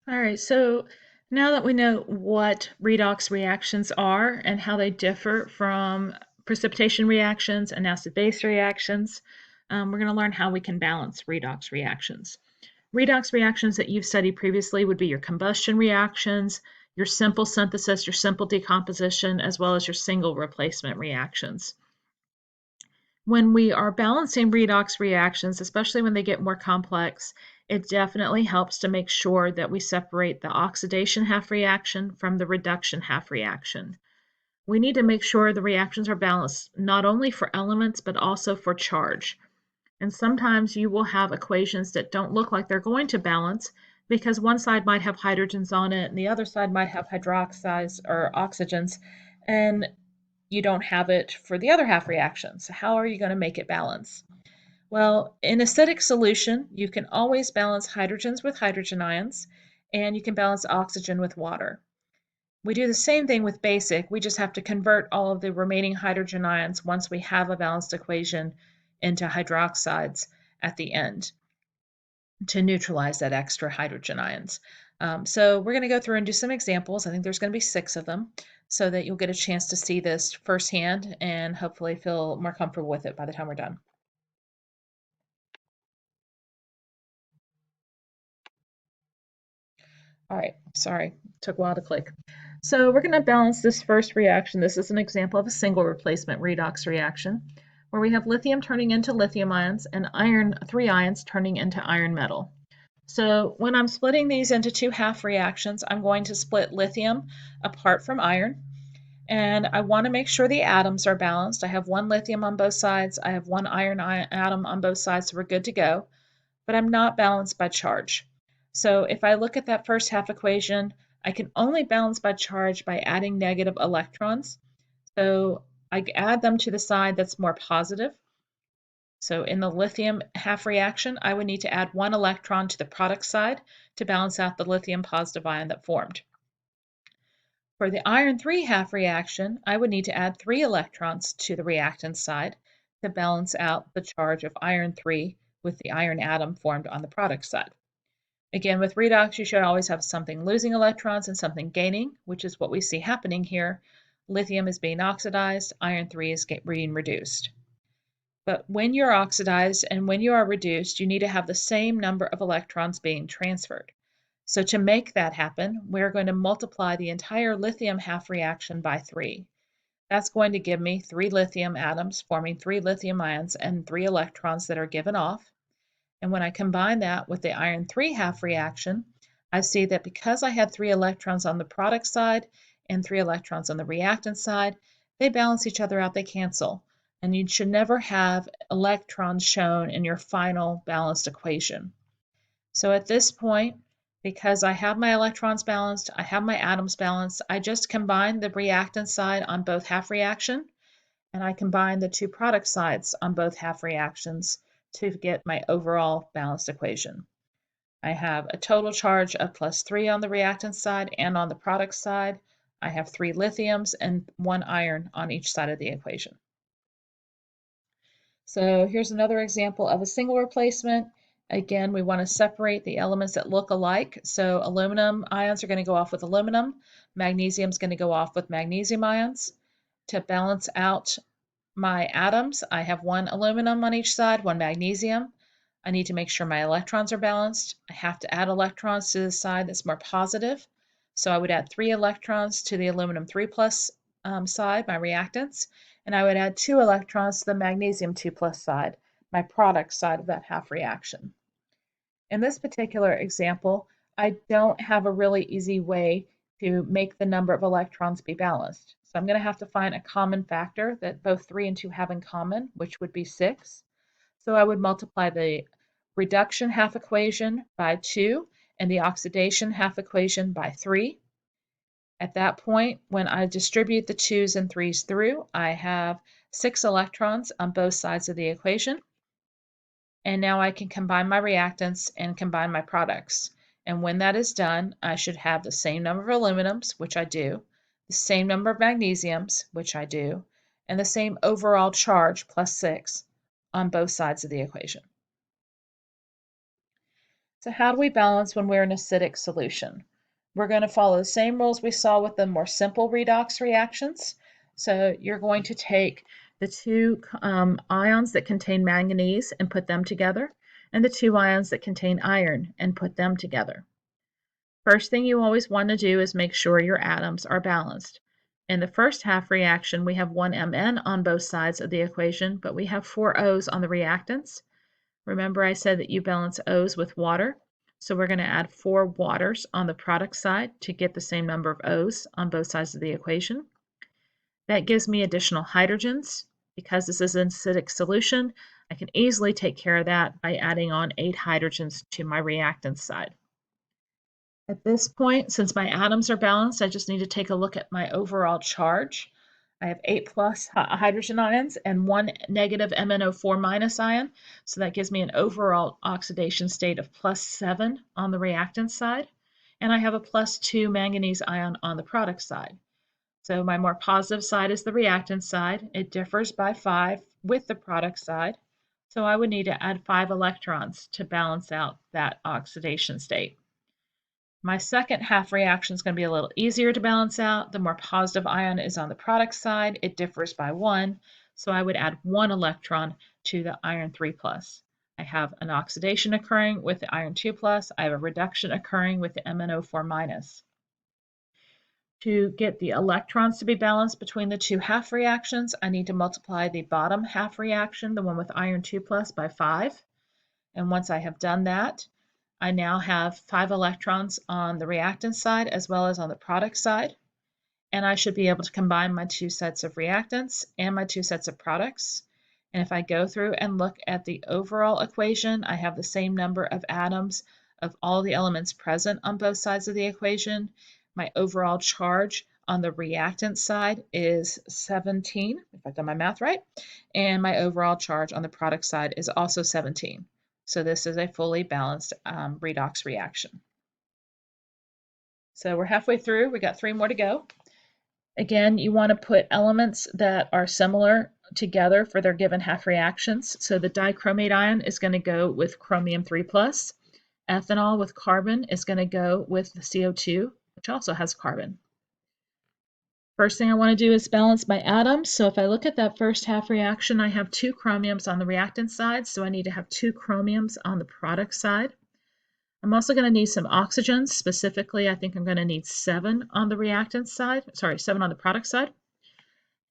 All right, so now that we know what redox reactions are and how they differ from precipitation reactions and acid-base reactions, we're going to learn how we can balance redox reactions. Redox reactions that you've studied previously would be your combustion reactions, your simple synthesis, your simple decomposition, as well as your single replacement reactions. When we are balancing redox reactions, especially when they get more complex, it definitely helps to make sure that we separate the oxidation half reaction from the reduction half reaction. We need to make sure the reactions are balanced not only for elements but also for charge. And sometimes you will have equations that don't look like they're going to balance because one side might have hydrogens on it and the other side might have hydroxides or oxygens. And you don't have it for the other half reaction. So how are you going to make it balance? Well, in acidic solution, you can always balance hydrogens with hydrogen ions, and you can balance oxygen with water. We do the same thing with basic. We just have to convert all of the remaining hydrogen ions once we have a balanced equation into hydroxides at the end to neutralize that extra hydrogen ions. So we're going to go through and do some examples. I think there's going to be 6 of them so that you'll get a chance to see this firsthand and hopefully feel more comfortable with it by the time we're done. All right, sorry, took a while to click. So we're going to balance this first reaction. This is an example of a single replacement redox reaction where we have lithium turning into lithium ions and iron 3 ions turning into iron metal. So when I'm splitting these into 2 half reactions, I'm going to split lithium apart from iron. And I want to make sure the atoms are balanced. I have 1 lithium on both sides. I have 1 iron atom on both sides, so we're good to go. But I'm not balanced by charge. So if I look at that first half equation, I can only balance by charge by adding negative electrons. So I add them to the side that's more positive. So in the lithium half reaction, I would need to add 1 electron to the product side to balance out the lithium positive ion that formed. For the iron 3 half reaction, I would need to add 3 electrons to the reactant side to balance out the charge of iron 3 with the iron atom formed on the product side. Again, with redox, you should always have something losing electrons and something gaining, which is what we see happening here. Lithium is being oxidized, iron 3 is being reduced. But when you're oxidized and when you are reduced, you need to have the same number of electrons being transferred. So to make that happen, we're going to multiply the entire lithium half reaction by 3. That's going to give me 3 lithium atoms forming 3 lithium ions and 3 electrons that are given off. And when I combine that with the iron 3 half reaction, I see that because I had 3 electrons on the product side and 3 electrons on the reactant side, they balance each other out, they cancel. And you should never have electrons shown in your final balanced equation. So at this point, because I have my electrons balanced, I have my atoms balanced, I just combine the reactant side on both half reaction, and I combine the 2 product sides on both half reactions to get my overall balanced equation. I have a total charge of +3 on the reactant side and on the product side. I have 3 lithiums and 1 iron on each side of the equation. So here's another example of a single replacement. Again, we want to separate the elements that look alike. So aluminum ions are going to go off with aluminum. Magnesium is going to go off with magnesium ions. To balance out my atoms, I have 1 aluminum on each side, 1 magnesium. I need to make sure my electrons are balanced. I have to add electrons to the side that's more positive. So I would add 3 electrons to the aluminum 3 plus side, my reactants, and I would add 2 electrons to the magnesium 2 plus side, my product side of that half reaction. In this particular example, I don't have a really easy way to make the number of electrons be balanced. So I'm going to have to find a common factor that both 3 and 2 have in common, which would be 6. So I would multiply the reduction half equation by 2 and the oxidation half equation by 3. At that point, when I distribute the 2's and 3's through, I have 6 electrons on both sides of the equation. And now I can combine my reactants and combine my products. And when that is done, I should have the same number of aluminums, which I do, the same number of magnesiums, which I do, and the same overall charge +6 on both sides of the equation. So how do we balance when we're in acidic solution? We're going to follow the same rules we saw with the more simple redox reactions. So you're going to take the two ions that contain manganese and put them together, and the two ions that contain iron and put them together. First thing you always want to do is make sure your atoms are balanced. In the first half reaction, we have 1 Mn on both sides of the equation, but we have 4 O's on the reactants. Remember I said that you balance O's with water, so we're going to add 4 waters on the product side to get the same number of O's on both sides of the equation. That gives me additional hydrogens. Because this is an acidic solution, I can easily take care of that by adding on 8 hydrogens to my reactant side. At this point, since my atoms are balanced, I just need to take a look at my overall charge. I have 8 plus hydrogen ions and 1 negative MnO4 minus ion, so that gives me an overall oxidation state of +7 on the reactant side, and I have a +2 manganese ion on the product side. So my more positive side is the reactant side. It differs by 5 with the product side, so I would need to add 5 electrons to balance out that oxidation state. My second half reaction is going to be a little easier to balance out. The more positive ion is on the product side. It differs by 1, so I would add 1 electron to the iron 3+. I have an oxidation occurring with the iron 2+. I have a reduction occurring with the MnO4-. To get the electrons to be balanced between the two half reactions, I need to multiply the bottom half reaction, the one with iron 2+, by 5. And once I have done that, I now have 5 electrons on the reactant side as well as on the product side, and I should be able to combine my 2 sets of reactants and my 2 sets of products. And if I go through and look at the overall equation, I have the same number of atoms of all the elements present on both sides of the equation. My overall charge on the reactant side is 17, if I've done my math right, and my overall charge on the product side is also 17. So this is a fully balanced redox reaction. So we're halfway through. We got 3 more to go. Again, you want to put elements that are similar together for their given half reactions. So the dichromate ion is going to go with chromium 3+. Ethanol with carbon is going to go with the CO2, which also has carbon. First thing I want to do is balance my atoms. So if I look at that first half reaction, I have 2 chromiums on the reactant side, so I need to have 2 chromiums on the product side. I'm also going to need some oxygens. Specifically, I think I'm going to need 7 on the reactant side, 7 on the product side.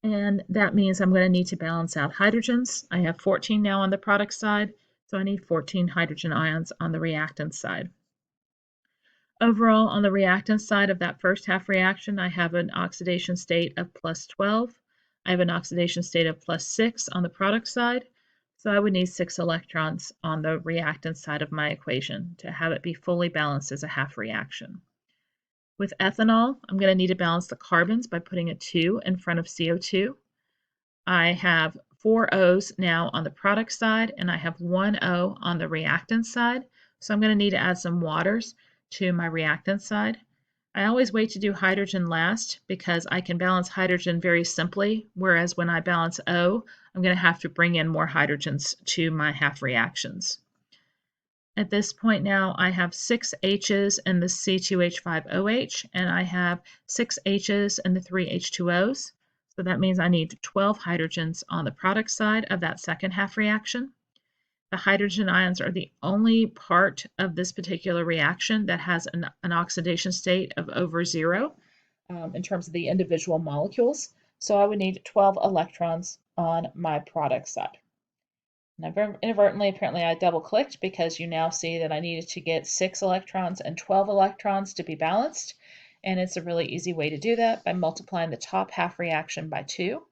And that means I'm going to need to balance out hydrogens. I have 14 now on the product side, so I need 14 hydrogen ions on the reactant side. Overall, on the reactant side of that first half reaction, I have an oxidation state of +12. I have an oxidation state of +6 on the product side, so I would need 6 electrons on the reactant side of my equation to have it be fully balanced as a half reaction. With ethanol, I'm going to need to balance the carbons by putting a 2 in front of CO2. I have 4 O's now on the product side, and I have 1 O on the reactant side, so I'm going to need to add some waters to my reactant side. I always wait to do hydrogen last because I can balance hydrogen very simply, whereas when I balance O, I'm going to have to bring in more hydrogens to my half reactions. At this point now, I have 6 H's in the C2H5OH, and I have 6 H's in the 3 H2O's. So that means I need 12 hydrogens on the product side of that second half reaction. The hydrogen ions are the only part of this particular reaction that has an oxidation state of over 0 in terms of the individual molecules. So I would need 12 electrons on my product side. And inadvertently, apparently I double clicked because you now see that I needed to get 6 electrons and 12 electrons to be balanced. And it's a really easy way to do that by multiplying the top half reaction by 2.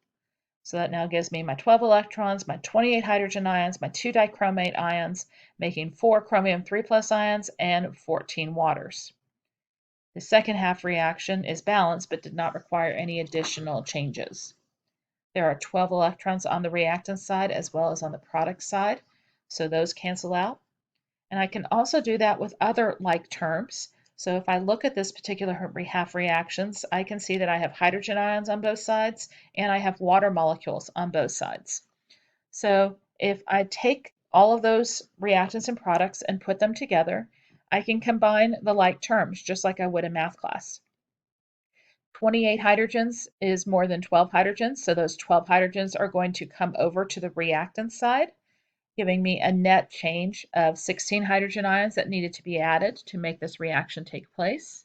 So that now gives me my 12 electrons, my 28 hydrogen ions, my 2 dichromate ions, making 4 chromium 3+ ions and 14 waters. The second half reaction is balanced but did not require any additional changes. There are 12 electrons on the reactant side as well as on the product side, so those cancel out. And I can also do that with other like terms. So if I look at this particular half reactions, I can see that I have hydrogen ions on both sides and I have water molecules on both sides. So if I take all of those reactants and products and put them together, I can combine the like terms just like I would in math class. 28 hydrogens is more than 12 hydrogens, so those 12 hydrogens are going to come over to the reactant side, giving me a net change of 16 hydrogen ions that needed to be added to make this reaction take place.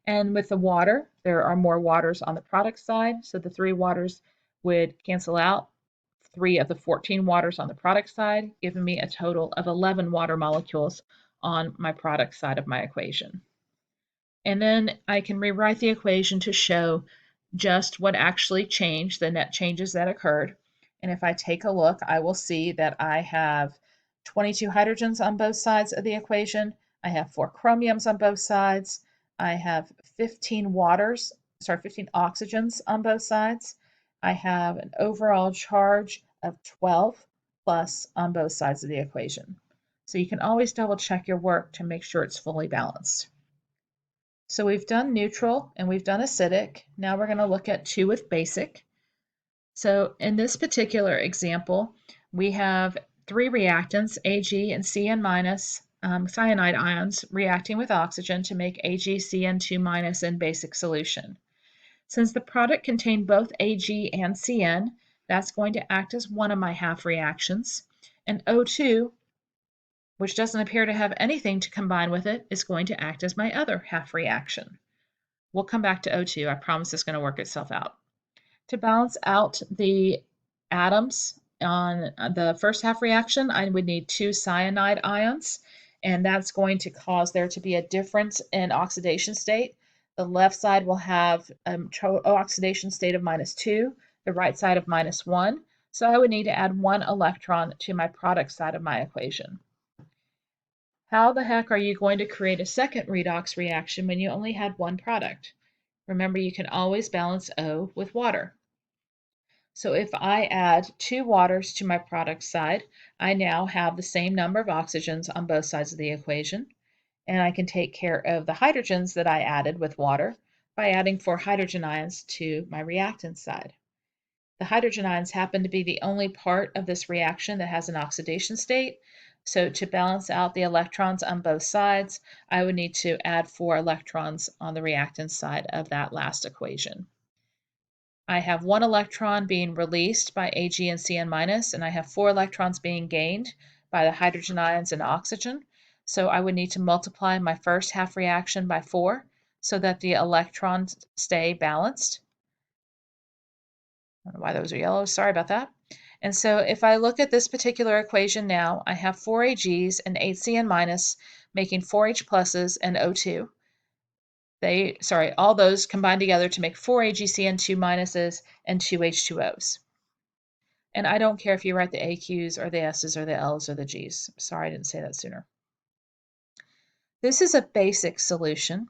And with the water, there are more waters on the product side, so the 3 waters would cancel out 3 of the 14 waters on the product side, giving me a total of 11 water molecules on my product side of my equation. And then I can rewrite the equation to show just what actually changed, the net changes that occurred. And if I take a look, I will see that I have 22 hydrogens on both sides of the equation. I have 4 chromiums on both sides. I have 15 oxygens on both sides. I have an overall charge of 12 plus on both sides of the equation. So you can always double check your work to make sure it's fully balanced. So we've done neutral and we've done acidic. Now we're going to look at 2 with basic. So in this particular example, we have 3 reactants, Ag and Cn minus cyanide ions reacting with oxygen to make AgCN2 minus in basic solution. Since the product contained both Ag and Cn, that's going to act as one of my half reactions. And O2, which doesn't appear to have anything to combine with it, is going to act as my other half reaction. We'll come back to O2. I promise it's going to work itself out. To balance out the atoms on the first half reaction, I would need 2 cyanide ions, and that's going to cause there to be a difference in oxidation state. The left side will have an oxidation state of -2, the right side of -1. So I would need to add 1 electron to my product side of my equation. How the heck are you going to create a second redox reaction when you only had 1 product? Remember, you can always balance O with water. So if I add 2 waters to my product side, I now have the same number of oxygens on both sides of the equation, and I can take care of the hydrogens that I added with water by adding 4 hydrogen ions to my reactant side. The hydrogen ions happen to be the only part of this reaction that has an oxidation state, so to balance out the electrons on both sides, I would need to add 4 electrons on the reactant side of that last equation. I have 1 electron being released by Ag and Cn minus, and I have 4 electrons being gained by the hydrogen ions and oxygen. So I would need to multiply my first half reaction by 4 so that the electrons stay balanced. I don't know why those are yellow, sorry about that. And so if I look at this particular equation now, I have 4 Ags and 8 Cn minus making 4 H pluses and O2. All those combine together to make 4 AgCN2 minuses and 2 H2Os. And I don't care if you write the AQs or the S's or the L's or the G's. Sorry, I didn't say that sooner. This is a basic solution.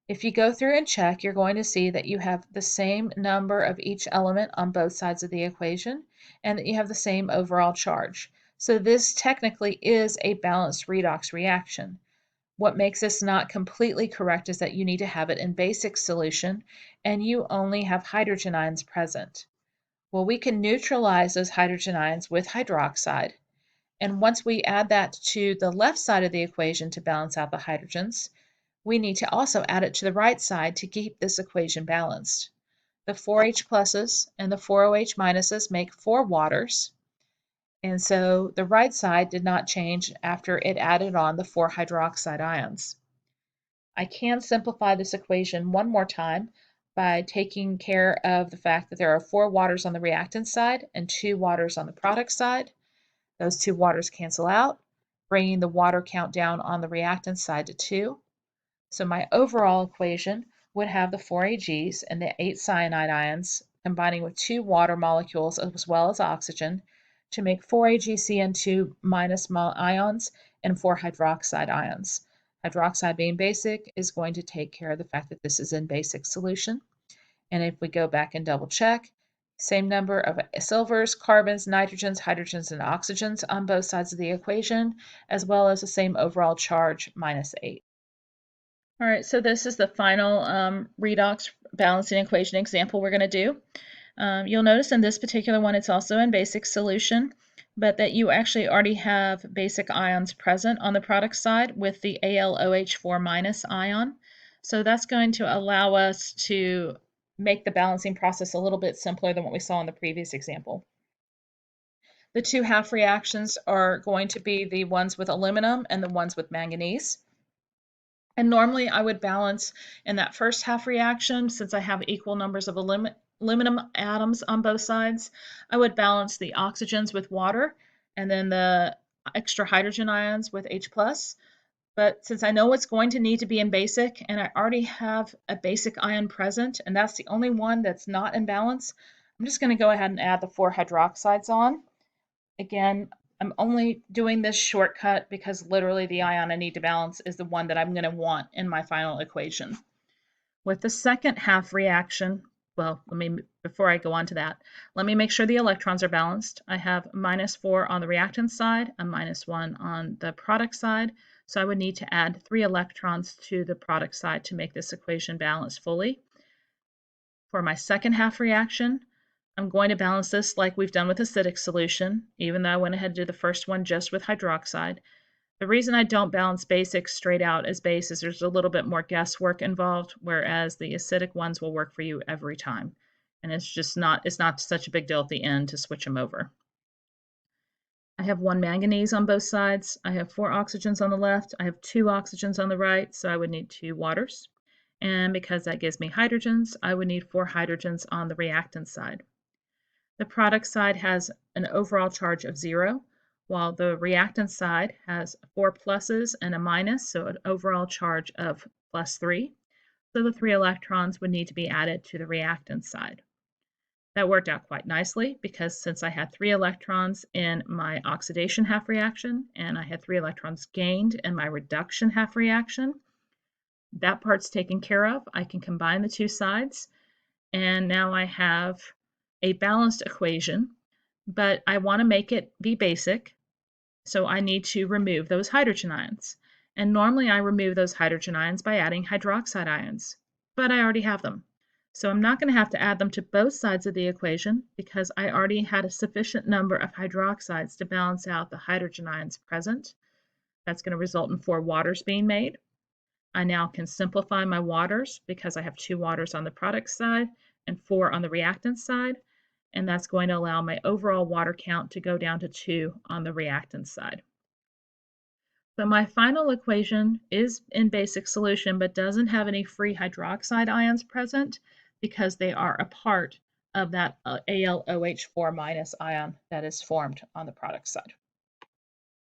If you go through and check, you're going to see that you have the same number of each element on both sides of the equation and that you have the same overall charge. So this technically is a balanced redox reaction. What makes this not completely correct is that you need to have it in basic solution and you only have hydrogen ions present. Well, we can neutralize those hydrogen ions with hydroxide. And once we add that to the left side of the equation to balance out the hydrogens, we need to also add it to the right side to keep this equation balanced. The 4H pluses and the 4OH minuses make 4 waters. And so the right side did not change after it added on the 4 hydroxide ions. I can simplify this equation one more time by taking care of the fact that there are 4 waters on the reactant side and 2 waters on the product side. Those 2 waters cancel out, bringing the water count down on the reactant side to 2. So my overall equation would have the 4 Ags and the 8 cyanide ions combining with 2 water molecules as well as oxygen to make 4 AgCN2 minus ions and 4 hydroxide ions. Hydroxide being basic is going to take care of the fact that this is in basic solution. And if we go back and double check, same number of silvers, carbons, nitrogens, hydrogens, and oxygens on both sides of the equation, as well as the same overall charge, -8. All right, so this is the final redox balancing equation example we're going to do. You'll notice in this particular one it's also in basic solution, but that you actually already have basic ions present on the product side with the AlOH4 minus ion. So that's going to allow us to make the balancing process a little bit simpler than what we saw in the previous example. The two half reactions are going to be the ones with aluminum and the ones with manganese. And normally I would balance in that first half reaction, since I have equal numbers of aluminum atoms on both sides, I would balance the oxygens with water and then the extra hydrogen ions with H+. But since I know it's going to need to be in basic and I already have a basic ion present, and that's the only one that's not in balance, I'm just going to go ahead and add the 4 hydroxides on. Again, I'm only doing this shortcut because literally the ion I need to balance is the one that I'm going to want in my final equation. With the second half reaction, well, before I go on to that, let me make sure the electrons are balanced. I have -4 on the reactant side and -1 on the product side, so I would need to add 3 electrons to the product side to make this equation balance fully. For my second half reaction, I'm going to balance this like we've done with acidic solution, even though I went ahead and did the first one just with hydroxide. The reason I don't balance basics straight out as base is there's a little bit more guesswork involved, whereas the acidic ones will work for you every time. And it's not such a big deal at the end to switch them over. I have 1 manganese on both sides. I have 4 oxygens on the left. I have 2 oxygens on the right, so I would need 2 waters. And because that gives me hydrogens, I would need 4 hydrogens on the reactant side. The product side has an overall charge of 0, while the reactant side has 4 pluses and a minus, so an overall charge of +3. So the 3 electrons would need to be added to the reactant side. That worked out quite nicely because since I had 3 electrons in my oxidation half reaction and I had 3 electrons gained in my reduction half reaction, that part's taken care of. I can combine the two sides, and now I have a balanced equation, but I want to make it be basic, so I need to remove those hydrogen ions. And normally I remove those hydrogen ions by adding hydroxide ions, but I already have them. So I'm not going to have to add them to both sides of the equation because I already had a sufficient number of hydroxides to balance out the hydrogen ions present. That's going to result in 4 waters being made. I now can simplify my waters because I have 2 waters on the product side and 4 on the reactant side, and that's going to allow my overall water count to go down to 2 on the reactant side. So my final equation is in basic solution but doesn't have any free hydroxide ions present because they are a part of that AlOH4 minus ion that is formed on the product side.